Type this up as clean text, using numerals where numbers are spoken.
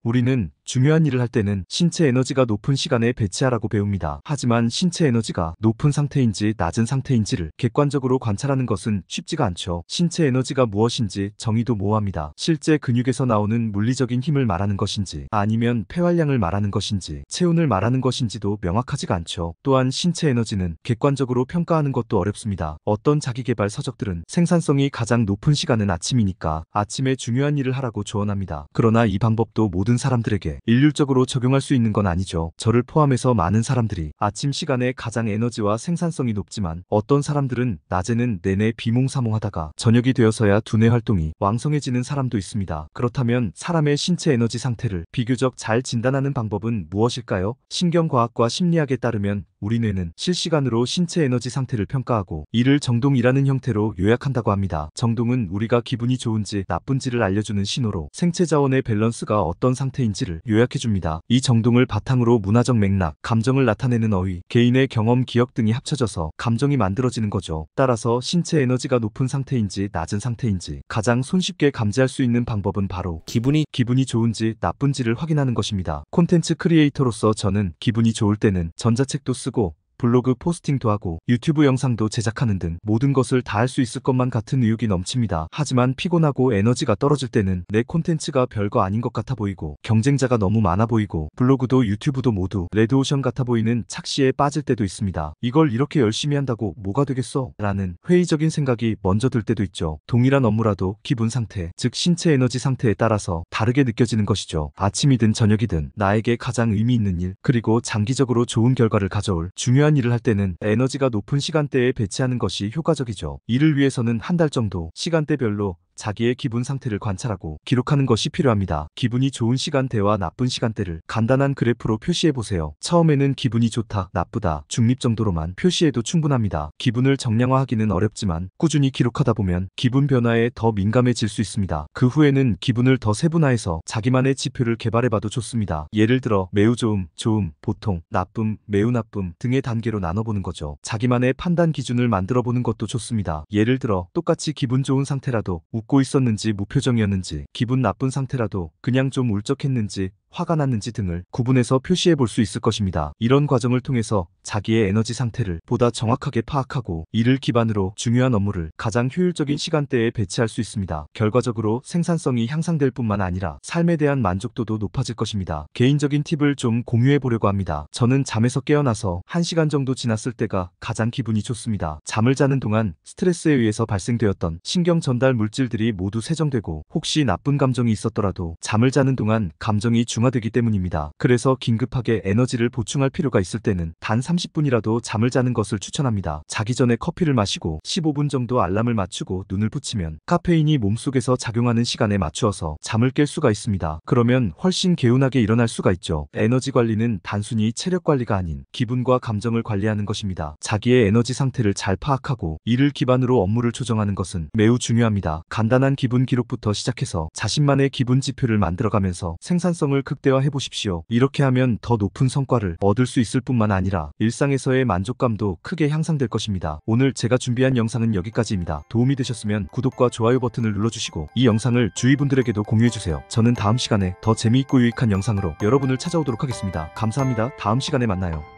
우리는 중요한 일을 할 때는 신체 에너지가 높은 시간에 배치하라고 배웁니다. 하지만 신체 에너지가 높은 상태인지 낮은 상태인지를 객관적으로 관찰하는 것은 쉽지가 않죠. 신체 에너지가 무엇인지 정의도 모호합니다. 실제 근육에서 나오는 물리적인 힘을 말하는 것인지 아니면 폐활량을 말하는 것인지 체온을 말하는 것인지도 명확하지가 않죠. 또한 신체 에너지는 객관적으로 평가하는 것도 어렵습니다. 어떤 자기계발 서적들은 생산성이 가장 높은 시간은 아침이니까 아침에 중요한 일을 하라고 조언합니다. 그러나 이 방법도 모든 사람들에게 일률적으로 적용할 수 있는 건 아니죠. 저를 포함해서 많은 사람들이 아침 시간에 가장 에너지와 생산성이 높지만 어떤 사람들은 낮에는 내내 비몽사몽하다가 저녁이 되어서야 두뇌 활동이 왕성해지는 사람도 있습니다. 그렇다면 사람의 신체 에너지 상태를 비교적 잘 진단하는 방법은 무엇일까요? 신경과학과 심리학에 따르면 우리 뇌는 실시간으로 신체 에너지 상태를 평가하고 이를 정동이라는 형태로 요약한다고 합니다. 정동은 우리가 기분이 좋은지 나쁜지를 알려주는 신호로 생체 자원의 밸런스가 어떤 상태인지를 요약해줍니다. 이 정동을 바탕으로 문화적 맥락, 감정을 나타내는 어휘, 개인의 경험, 기억 등이 합쳐져서 감정이 만들어지는 거죠. 따라서 신체 에너지가 높은 상태인지 낮은 상태인지 가장 손쉽게 감지할 수 있는 방법은 바로 기분이 좋은지 나쁜지를 확인하는 것입니다. 콘텐츠 크리에이터로서 저는 기분이 좋을 때는 전자책도 쓰고 블로그 포스팅도 하고 유튜브 영상도 제작하는 등 모든 것을 다 할 수 있을 것만 같은 의욕이 넘칩니다. 하지만 피곤하고 에너지가 떨어질 때는 내 콘텐츠가 별거 아닌 것 같아 보이고 경쟁자가 너무 많아 보이고 블로그도 유튜브도 모두 레드오션 같아 보이는 착시에 빠질 때도 있습니다. 이걸 이렇게 열심히 한다고 뭐가 되겠어? 라는 회의적인 생각이 먼저 들 때도 있죠. 동일한 업무라도 기분 상태, 즉 신체 에너지 상태에 따라서 다르게 느껴지는 것이죠. 아침이든 저녁이든 나에게 가장 의미 있는 일, 그리고 장기적으로 좋은 결과를 가져올 중요한 일을 할 때는 에너지가 높은 시간대에 배치하는 것이 효과적이죠. 이를 위해서는 한 달 정도 시간대별로 자기의 기분 상태를 관찰하고 기록하는 것이 필요합니다. 기분이 좋은 시간대와 나쁜 시간대를 간단한 그래프로 표시해보세요. 처음에는 기분이 좋다, 나쁘다, 중립 정도로만 표시해도 충분합니다. 기분을 정량화하기는 어렵지만 꾸준히 기록하다 보면 기분 변화에 더 민감해질 수 있습니다. 그 후에는 기분을 더 세분화해서 자기만의 지표를 개발해봐도 좋습니다. 예를 들어 매우 좋음, 좋음, 보통, 나쁨, 매우 나쁨 등의 단계로 나눠보는 거죠. 자기만의 판단 기준을 만들어보는 것도 좋습니다. 예를 들어 똑같이 기분 좋은 상태라도 웃고 있었는지 무표정이었는지, 기분 나쁜 상태라도 그냥 좀 울적했는지 화가 났는지 등을 구분해서 표시해 볼 수 있을 것입니다. 이런 과정을 통해서 자기의 에너지 상태를 보다 정확하게 파악하고 이를 기반으로 중요한 업무를 가장 효율적인 시간대에 배치할 수 있습니다. 결과적으로 생산성이 향상될 뿐만 아니라 삶에 대한 만족도도 높아질 것입니다. 개인적인 팁을 좀 공유해 보려고 합니다. 저는 잠에서 깨어나서 1시간 정도 지났을 때가 가장 기분이 좋습니다. 잠을 자는 동안 스트레스에 의해서 발생되었던 신경 전달 물질들이 모두 세정되고 혹시 나쁜 감정이 있었더라도 잠을 자는 동안 감정이 중화되기 때문입니다. 그래서 긴급하게 에너지를 보충할 필요가 있을 때는 단 30분이라도 잠을 자는 것을 추천합니다. 자기 전에 커피를 마시고 15분 정도 알람을 맞추고 눈을 붙이면 카페인이 몸속에서 작용하는 시간에 맞추어서 잠을 깰 수가 있습니다. 그러면 훨씬 개운하게 일어날 수가 있죠. 에너지 관리는 단순히 체력 관리가 아닌 기분과 감정을 관리하는 것입니다. 자기의 에너지 상태를 잘 파악하고 이를 기반으로 업무를 조정하는 것은 매우 중요합니다. 간단한 기분 기록부터 시작해서 자신만의 기분 지표를 만들어가면서 생산성을 극대화해 보십시오. 이렇게 하면 더 높은 성과를 얻을 수 있을 뿐만 아니라 일상에서의 만족감도 크게 향상될 것입니다. 오늘 제가 준비한 영상은 여기까지입니다. 도움이 되셨으면 구독과 좋아요 버튼을 눌러주시고 이 영상을 주위 분들에게도 공유해주세요. 저는 다음 시간에 더 재미있고 유익한 영상으로 여러분을 찾아오도록 하겠습니다. 감사합니다. 다음 시간에 만나요.